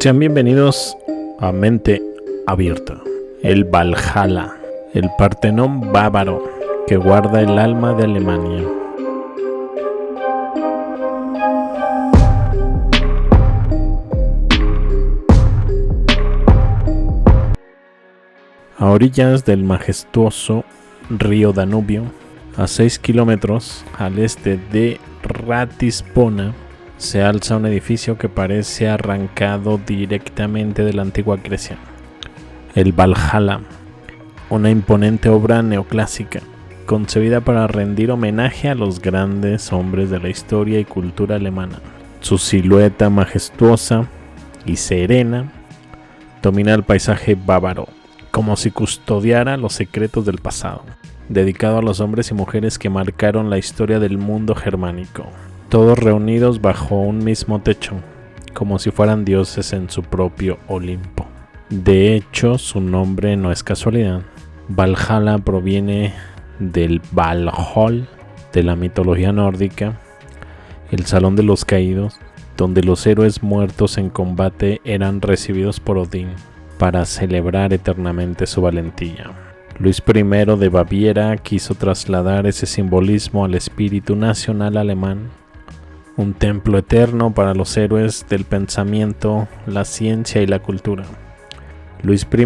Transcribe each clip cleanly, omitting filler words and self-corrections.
Sean bienvenidos a Mente Abierta. El Valhalla, el Partenón bávaro que guarda el alma de Alemania. A orillas del majestuoso río Danubio, a 6 kilómetros al este de Ratispona, se alza un edificio que parece arrancado directamente de la antigua Grecia. El Valhalla, una imponente obra neoclásica, concebida para rendir homenaje a los grandes hombres de la historia y cultura alemana. Su silueta majestuosa y serena domina el paisaje bávaro, como si custodiara los secretos del pasado, dedicado a los hombres y mujeres que marcaron la historia del mundo germánico, todos reunidos bajo un mismo techo, como si fueran dioses en su propio Olimpo. De hecho, su nombre no es casualidad. Valhalla proviene del Valhall, de la mitología nórdica, el salón de los caídos, donde los héroes muertos en combate eran recibidos por Odín para celebrar eternamente su valentía. Luis I de Baviera quiso trasladar ese simbolismo al espíritu nacional alemán, un templo eterno para los héroes del pensamiento, la ciencia y la cultura. Luis I,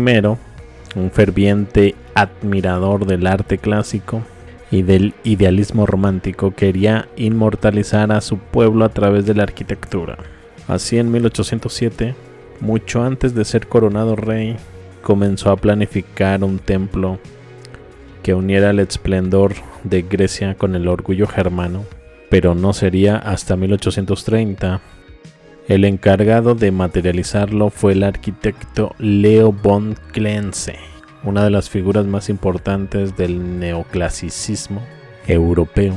un ferviente admirador del arte clásico y del idealismo romántico, quería inmortalizar a su pueblo a través de la arquitectura. Así, en 1807, mucho antes de ser coronado rey, comenzó a planificar un templo que uniera el esplendor de Grecia con el orgullo germano, pero no sería hasta 1830. El encargado de materializarlo fue el arquitecto Leo von Klenze, una de las figuras más importantes del neoclasicismo europeo.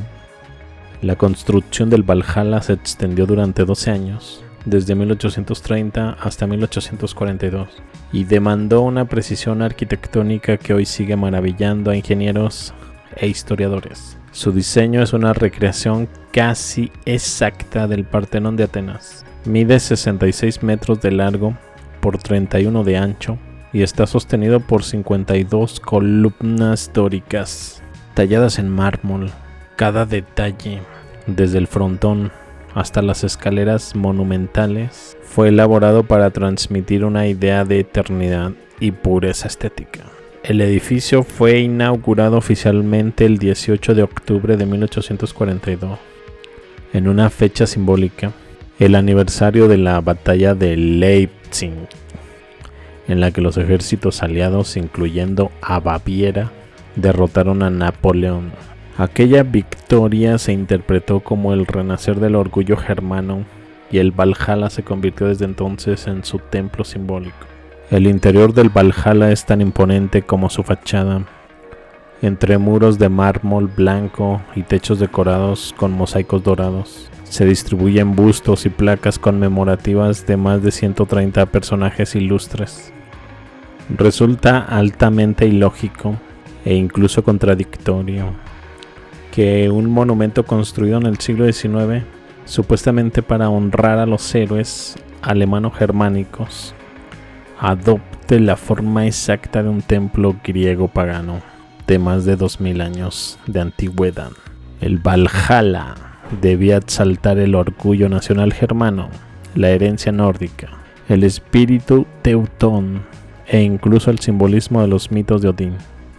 La construcción del Valhalla se extendió durante 12 años, desde 1830 hasta 1842, y demandó una precisión arquitectónica que hoy sigue maravillando a ingenieros e historiadores. Su diseño es una recreación casi exacta del Partenón de Atenas. Mide 66 metros de largo por 31 de ancho y está sostenido por 52 columnas dóricas talladas en mármol. Cada detalle, desde el frontón hasta las escaleras monumentales, fue elaborado para transmitir una idea de eternidad y pureza estética. El edificio fue inaugurado oficialmente el 18 de octubre de 1842, en una fecha simbólica, el aniversario de la batalla de Leipzig, en la que los ejércitos aliados, incluyendo a Baviera, derrotaron a Napoleón. Aquella victoria se interpretó como el renacer del orgullo germano y el Valhalla se convirtió desde entonces en su templo simbólico. El interior del Valhalla es tan imponente como su fachada, entre muros de mármol blanco y techos decorados con mosaicos dorados. Se distribuyen bustos y placas conmemorativas de más de 130 personajes ilustres. Resulta altamente ilógico e incluso contradictorio que un monumento construido en el siglo XIX, supuestamente para honrar a los héroes alemano-germánicos, adopte la forma exacta de un templo griego pagano de más de 2000 años de antigüedad. El Valhalla debía exaltar el orgullo nacional germano, la herencia nórdica, el espíritu teutón e incluso el simbolismo de los mitos de Odín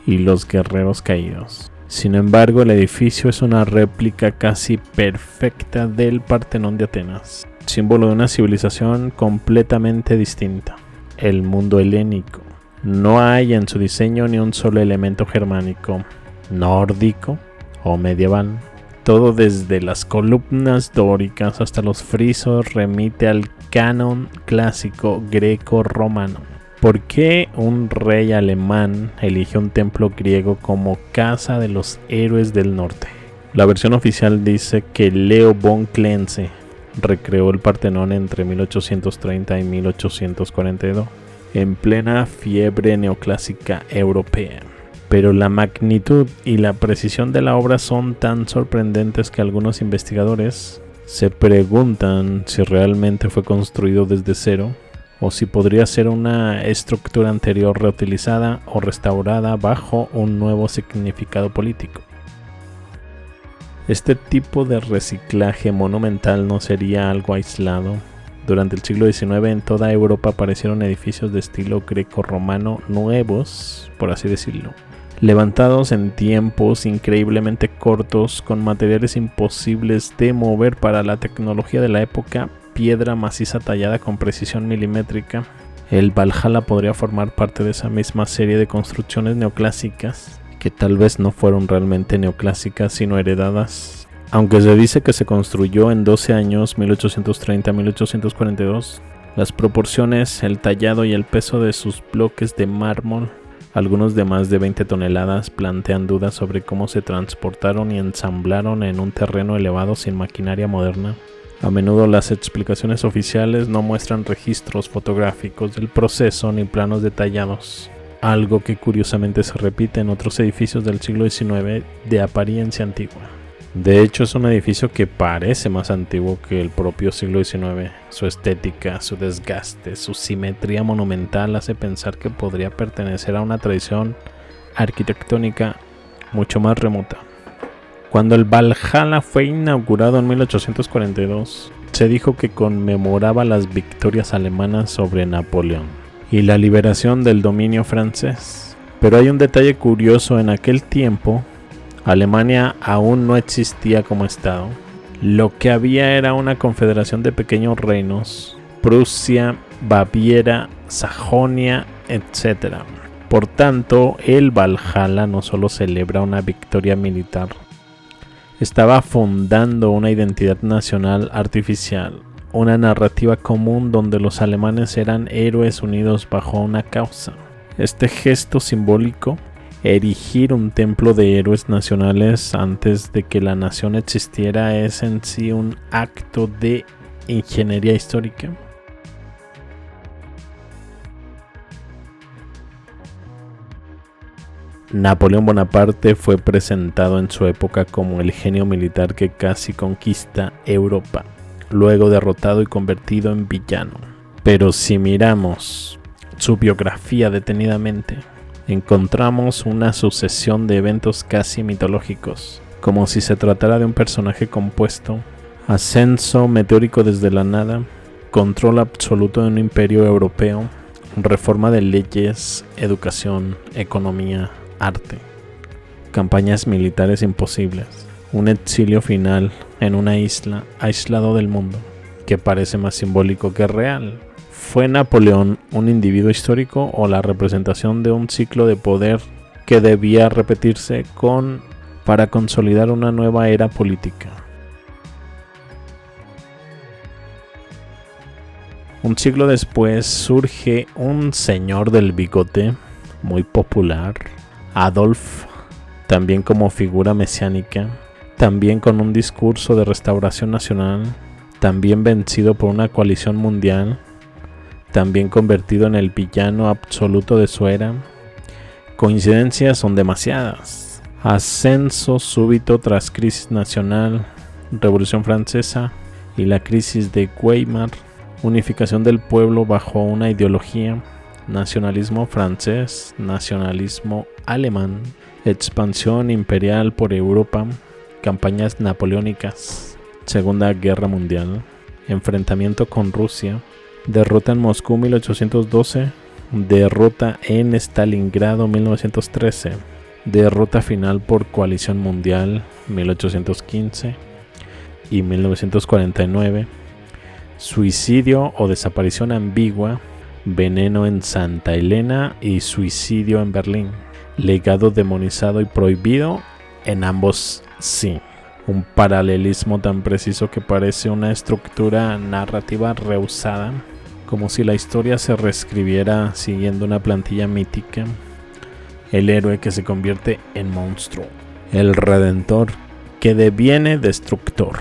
y los guerreros caídos. Sin embargo, el edificio es una réplica casi perfecta del Partenón de Atenas, símbolo de una civilización completamente distinta, el mundo helénico. No hay en su diseño ni un solo elemento germánico, nórdico o medieval. Todo, desde las columnas dóricas hasta los frisos, remite al canon clásico greco-romano. ¿Por qué un rey alemán eligió un templo griego como casa de los héroes del norte? La versión oficial dice que Leo von Klenze recreó el Partenón entre 1830 y 1842, en plena fiebre neoclásica europea. Pero la magnitud y la precisión de la obra son tan sorprendentes que algunos investigadores se preguntan si realmente fue construido desde cero o si podría ser una estructura anterior reutilizada o restaurada bajo un nuevo significado político. Este tipo de reciclaje monumental no sería algo aislado. Durante el siglo XIX en toda Europa aparecieron edificios de estilo greco-romano nuevos, por así decirlo, levantados en tiempos increíblemente cortos con materiales imposibles de mover para la tecnología de la época, piedra maciza tallada con precisión milimétrica. El Valhalla podría formar parte de esa misma serie de construcciones neoclásicas, que tal vez no fueron realmente neoclásicas sino heredadas. Aunque se dice que se construyó en 12 años, 1830-1842, las proporciones, el tallado y el peso de sus bloques de mármol, algunos de más de 20 toneladas, plantean dudas sobre cómo se transportaron y ensamblaron en un terreno elevado sin maquinaria moderna. A menudo las explicaciones oficiales no muestran registros fotográficos del proceso ni planos detallados, algo que curiosamente se repite en otros edificios del siglo XIX de apariencia antigua. De hecho, es un edificio que parece más antiguo que el propio siglo XIX. Su estética, su desgaste, su simetría monumental hace pensar que podría pertenecer a una tradición arquitectónica mucho más remota. Cuando el Valhalla fue inaugurado en 1842, se dijo que conmemoraba las victorias alemanas sobre Napoleón y la liberación del dominio francés. Pero hay un detalle curioso: en aquel tiempo Alemania aún no existía como estado. Lo que había era una confederación de pequeños reinos: Prusia, Baviera, Sajonia, etc. Por tanto, el Valhalla no solo celebra una victoria militar, estaba fundando una identidad nacional artificial, una narrativa común donde los alemanes eran héroes unidos bajo una causa. Este gesto simbólico, erigir un templo de héroes nacionales antes de que la nación existiera, es en sí un acto de ingeniería histórica. Napoleón Bonaparte fue presentado en su época como el genio militar que casi conquista Europa, luego derrotado y convertido en villano. Pero si miramos su biografía detenidamente, encontramos una sucesión de eventos casi mitológicos, como si se tratara de un personaje compuesto: ascenso meteórico desde la nada, control absoluto de un imperio europeo, reforma de leyes, educación, economía, arte, campañas militares imposibles, un exilio final en una isla aislado del mundo, que parece más simbólico que real. ¿Fue Napoleón un individuo histórico o la representación de un ciclo de poder que debía repetirse para consolidar una nueva era política? Un siglo después surge un señor del bigote muy popular, Adolf, también como figura mesiánica, también con un discurso de restauración nacional, también vencido por una coalición mundial, también convertido en el villano absoluto de su era. Coincidencias son demasiadas. Ascenso súbito tras crisis nacional, Revolución Francesa y la crisis de Weimar, unificación del pueblo bajo una ideología, nacionalismo francés, nacionalismo alemán, expansión imperial por Europa, campañas napoleónicas, Segunda Guerra Mundial, enfrentamiento con Rusia, derrota en Moscú 1812, derrota en Stalingrado 1913, derrota final por coalición mundial 1815 y 1949, suicidio o desaparición ambigua, veneno en Santa Elena y suicidio en Berlín, legado demonizado y prohibido, en ambos sí. Un paralelismo tan preciso que parece una estructura narrativa rehusada, como si la historia se reescribiera siguiendo una plantilla mítica. El héroe que se convierte en monstruo, el redentor que deviene destructor,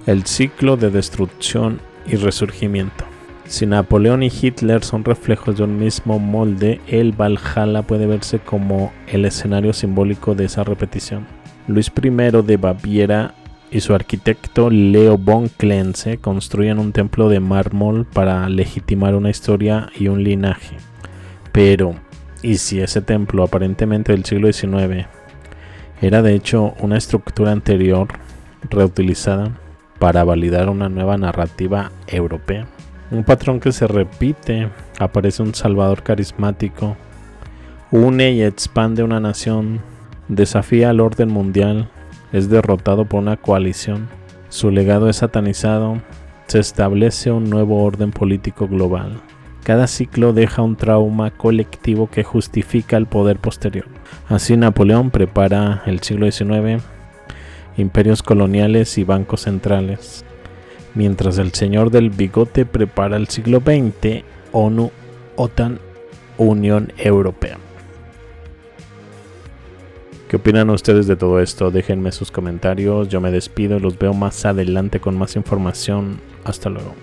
el ciclo de destrucción y resurgimiento. Si Napoleón y Hitler son reflejos de un mismo molde, el Valhalla puede verse como el escenario simbólico de esa repetición. Luis I de Baviera y su arquitecto Leo von Klenze construyen un templo de mármol para legitimar una historia y un linaje. Pero, ¿y si ese templo aparentemente del siglo XIX era de hecho una estructura anterior reutilizada para validar una nueva narrativa europea? Un patrón que se repite: aparece un salvador carismático, une y expande una nación, desafía al orden mundial, es derrotado por una coalición, su legado es satanizado, se establece un nuevo orden político global. Cada ciclo deja un trauma colectivo que justifica el poder posterior. Así Napoleón prepara el siglo XIX, imperios coloniales y bancos centrales, mientras el señor del bigote prepara el siglo XX, ONU, OTAN, Unión Europea. ¿Qué opinan ustedes de todo esto? Déjenme sus comentarios. Yo me despido y los veo más adelante con más información. Hasta luego.